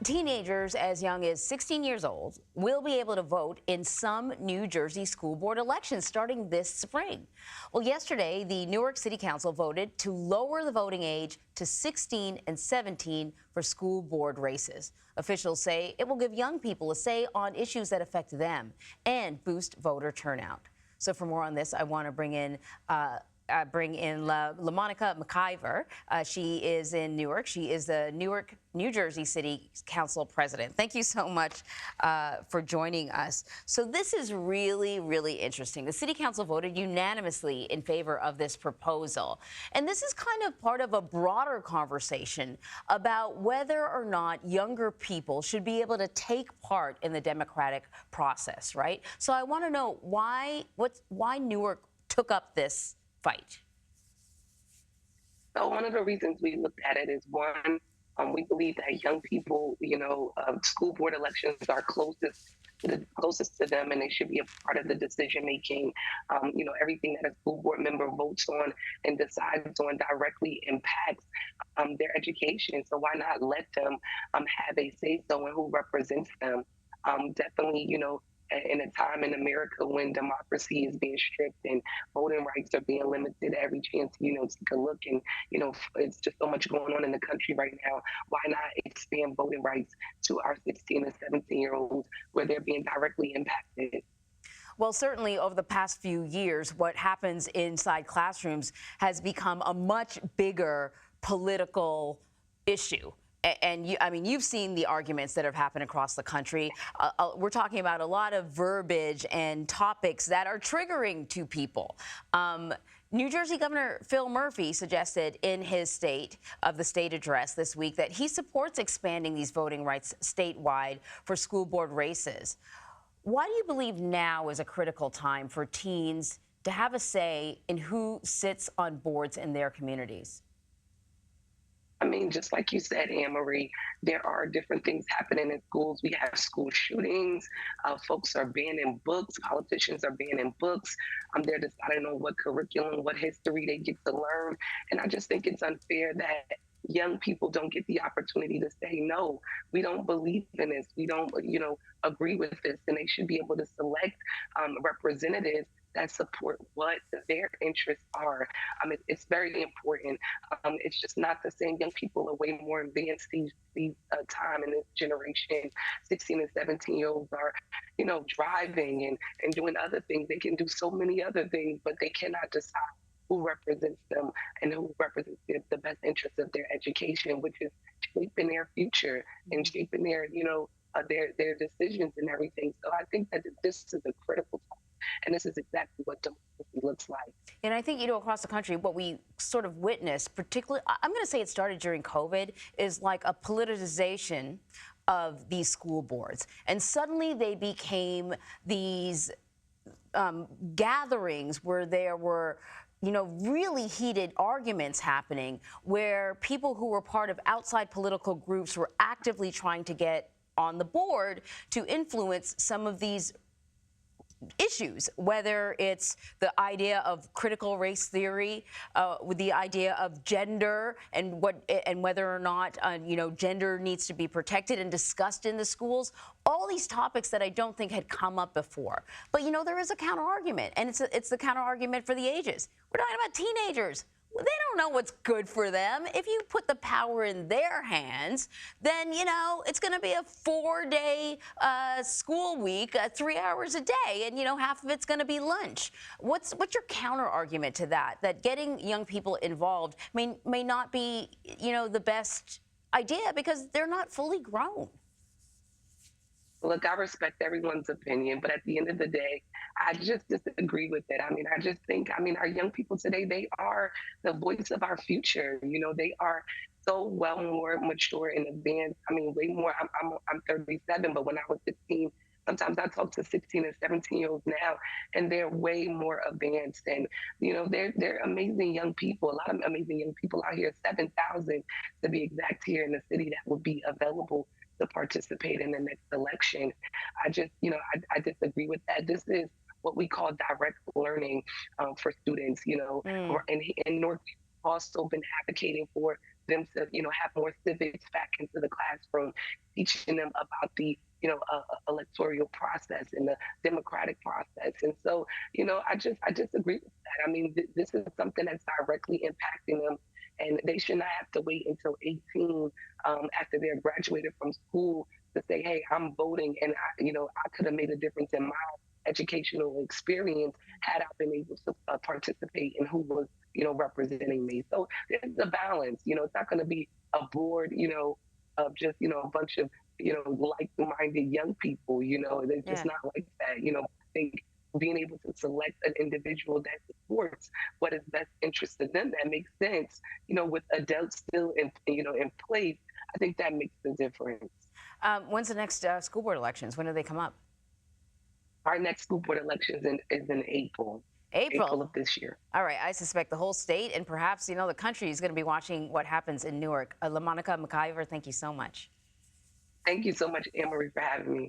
Teenagers as young as 16 years old will be able to vote in some New Jersey school board elections starting this spring. Well, yesterday, the Newark City Council voted to lower the voting age to 16 and 17 for school board races. Officials say it will give young people a say on issues that affect them and boost voter turnout. So for more on this, I want to bring in LaMonica McIver. She is in Newark. She is the Newark, New Jersey City Council president. Thank you so much for joining us. So this is really, really interesting. The City Council voted unanimously in favor of this proposal. And this is kind of part of a broader conversation about whether or not younger people should be able to take part in the democratic process, right? So I want to know why Newark took up this fight. So one of the reasons we looked at it is one, we believe that young people, school board elections are closest to them, and they should be a part of the decision making. Everything that a school board member votes on and decides on directly impacts their education. So why not let them have a say so in who represents them? Definitely, in a time in America when democracy is being stripped and voting rights are being limited every chance, take a look, and, it's just so much going on in the country right now. Why not expand voting rights to our 16 and 17-year-olds where they're being directly impacted? Well, certainly over the past few years, what happens inside classrooms has become a much bigger political issue. And you've seen the arguments that have happened across the country. We're talking about a lot of verbiage and topics that are triggering to people. New Jersey Governor Phil Murphy suggested in his state address this week that he supports expanding these voting rights statewide for school board races. Why do you believe now is a critical time for teens to have a say in who sits on boards in their communities? Just like you said, Anne-Marie, there are different things happening in schools. We have school shootings. Folks are banning books. Politicians are banning books. They're deciding on what curriculum, what history they get to learn. And I just think it's unfair that young people don't get the opportunity to say, no, we don't believe in this. We don't, agree with this. And they should be able to select representatives that support what their interests are. It's very important. It's just not the same. Young people are way more advanced these time in this generation. 16 and 17-year-olds are, driving and doing other things. They can do so many other things, but they cannot decide who represents them and who represents the best interests of their education, which is shaping their future and shaping their, their decisions and everything. So I think that this is a critical time. And this is exactly what democracy looks like. And I think, across the country, what we sort of witnessed, particularly, I'm going to say it started during COVID, is like a politicization of these school boards. And suddenly they became these gatherings where there were really heated arguments happening, where people who were part of outside political groups were actively trying to get on the board to influence some of these issues, whether it's the idea of critical race theory, with the idea of gender and whether or not gender needs to be protected and discussed in the schools. All these topics that I don't think had come up before. But there is a counter argument, and it's the counter argument for the ages. We're talking about teenagers. They don't know what's good for them. If you put the power in their hands, then, it's going to be a 4-day school week, 3 hours a day, and, half of it's going to be lunch. What's your counter argument to that, that getting young people involved may not be, the best idea because they're not fully grown? Look, I respect everyone's opinion, but at the end of the day, I just disagree with it. I just think, our young people today, they are the voice of our future. They are so well more mature and advanced. Way more. I'm 37, but when I was 16, sometimes I talk to 16 and 17-year-olds now, and they're way more advanced. And, they're amazing young people, a lot of amazing young people out here, 7,000 to be exact here in the city that will be available to participate in the next election. I just, I disagree with that. This is what we call direct learning for students, and Newark also been advocating for them to, have more civics back into the classroom, teaching them about the, electoral process and the democratic process. And so, I just agree with that. I mean, this is something that's directly impacting them, and they should not have to wait until 18 after they're graduated from school to say, hey, I'm voting, and I could have made a difference in my educational experience had I been able to participate in who was, representing me. So there's a balance. It's not going to be a board, of just, a bunch of, like-minded young people. It's just Yeah. not like that. I think being able to select an individual that supports what is best interest to them, that makes sense, with adults still in place, I think that makes the difference. When's the next school board elections? When do they come up? Our next school board election is in April April. of this year. All right. I suspect the whole state and perhaps, the country is going to be watching what happens in Newark. LaMonica McIver, thank you so much. Thank you so much, Anne Marie, for having me.